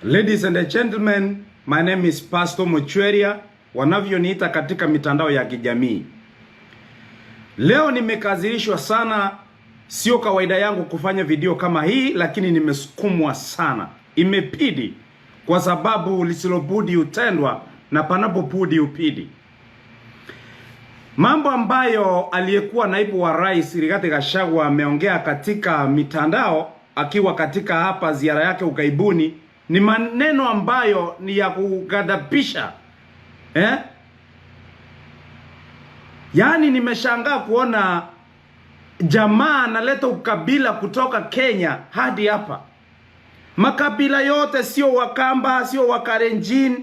Ladies and gentlemen, my name is Pastor Omochweria, wanavyoniita katika mitandao ya kijamii. Leo nimekazirishwa sana, sio kawaida yangu kufanya video kama hii, lakini nimesukumwa sana. Imepidi kwa sababu lisilobudi utendwa na panapobudi upidi. Mambo ambayo aliyekuwa naibu wa rais Rigathi Gachagua ameongea katika mitandao akiwa katika hapa ziara yake ugaibuni ni maneno ambayo ni ya kugadhabisha. Yaani nimeshangaa kuona jamaa analeta ukabila kutoka Kenya hadi hapa. Makabila yote, sio Wakamba, sio Wakalenjin,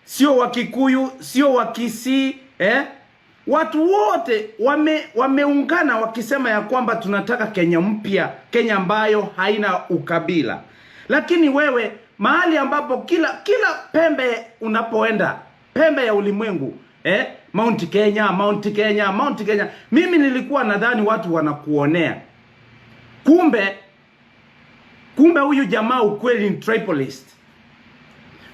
sio Wakikuyu, sio Wakisii, watu wote wameungana wakisema ya kwamba tunataka Kenya mpya, Kenya ambayo haina ukabila. Lakini wewe mahali ambapo kila pembe unapoenda, pembe ya ulimwengu, Mount Kenya, Mount Kenya, Mount Kenya. Mimi nilikuwa nadhani watu wanakuonea. Kumbe huyu jamaa ukweli ni tribalist.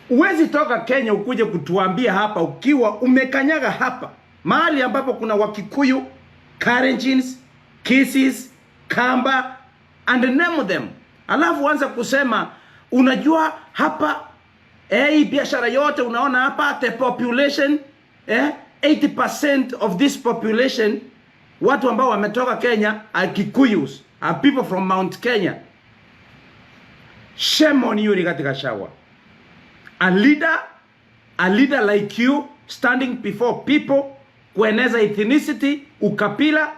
Uwezi toka Kenya ukuje kutuambia hapa ukiwa umekanyaga hapa mahali ambapo kuna Wakikuyu, Kalenjins, Kisis, Kamba and name them. Alafu anza kusema unajua hapa hii biashara yote unaona hapa, the population 80% of this population, watu ambao wametoka Kenya are Kikuyus, are people from Mount Kenya. Shame on you, Rigathi Gachagua. A leader like you standing before people kueneza ethnicity, ukabila,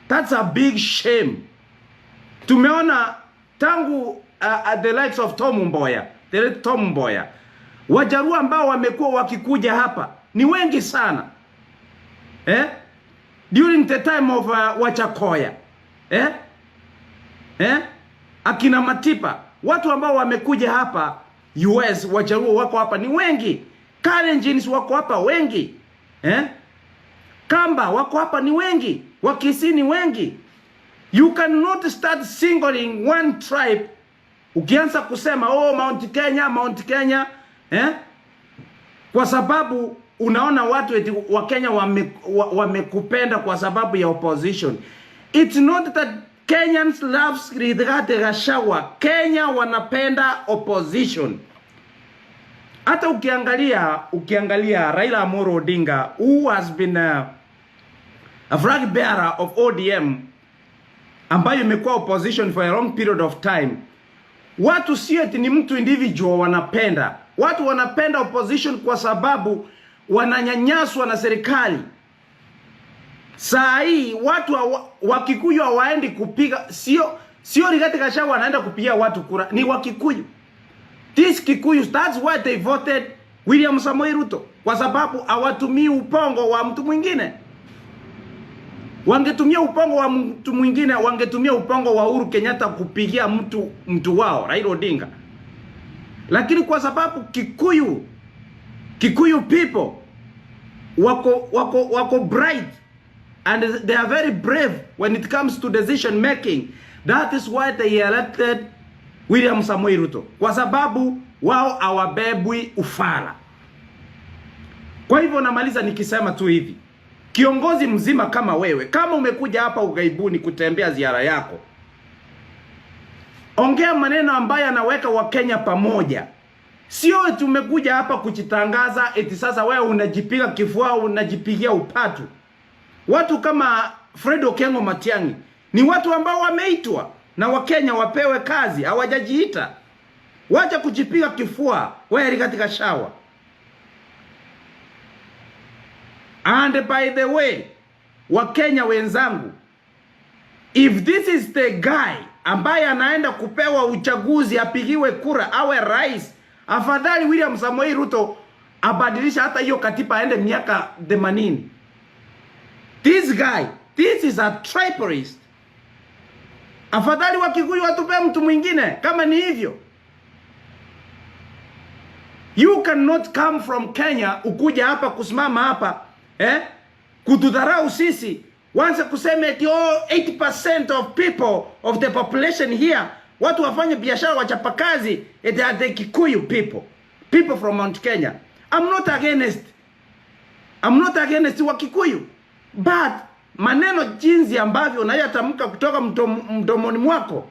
that's a big shame. Tumeona tangu the likes of Tom Mboya, Wajaruo ambao wamekuwa wakikuja hapa ni wengi sana. During the time of Wachakoya, akina Matipa, watu ambao wamekuja hapa US, Wajaruo wako hapa ni wengi. Kalenjins wako hapa wengi. Kamba wako hapa ni wengi. Wakisii ni wengi. You cannot start singling one tribe. Ukianza kusema Mount Kenya, Mount Kenya, kwa sababu unaona watu eti wa Kenya wamekupenda kwa sababu ya opposition. It's not that Kenyans loves Rigathi Gachagua. Kenya wanapenda opposition. Hata ukiangalia Raila Amolo Odinga, who has been a flag bearer of ODM, ambayo imekuwa opposition for a long period of time. Watu sio eti ni mtu individual wanapenda. Watu wanapenda opposition kwa sababu wananyanyaswa na serikali. Saa hii watu Wakikuyu hawaendi kupiga, sio Rigathi Gachagua anaenda kupigia watu kura, ni Wakikuyu. These Kikuyus, that's why they voted William Samoei Ruto, kwa sababu hawatumii upongo wa mtu mwingine. Wangetumia upongo wa mtu mwingine, wangetumia upongo wa Uhuru Kenyatta kupigia mtu wao, Raila Odinga. Lakini kwa sababu Kikuyu people wako bright and they are very brave when it comes to decision making, that is why they elected William Samoei Ruto, kwa sababu wao hawabebwi ufala. Kwa hivyo namaliza nikisema tu hivi, kiongozi mzima kama wewe, kama umekuja hapa ugaibuni kutembea ziara yako, ongea maneno ambayo yanaweka Wakenya pamoja. Sio tumekuja hapa kujitangaza eti sasa wewe unajipiga kifua, unajipigia upatu. Watu kama Fred Okengo Matiang'i ni watu ambao wameitwa na Wakenya wapewe kazi, hawajajiita. Wacha kujipiga kifua wewe Rigathi Gachagua. And by the way, Wakenya wenzangu, if this is the guy ambaye anaenda kupewa uchaguzi apigiwe kura awe rais, afadhali William Samoei Ruto abadilisha hata hiyo katiba aende miaka 80. This is a tribalist. Afadhali Wakikuyu watupe mtu mwingine kama ni hivyo. You cannot come from Kenya ukuja hapa kusimama hapa kutudharau sisi Wanza kusema eti 80% of people of the population here, watu wafanye biashara wachapakazi, eti are the Kikuyu people from Mount Kenya. I'm not against wa Kikuyu, but maneno jinsi ambavyo unayatamka kutoka mdomoni mwako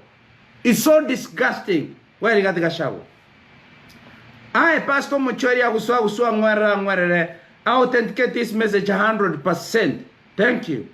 is so disgusting. Wewe Rigathi Gachagua. Pastor Omochweria Agusu ngwara ngwarere. I authenticate this message 100%. Thank you.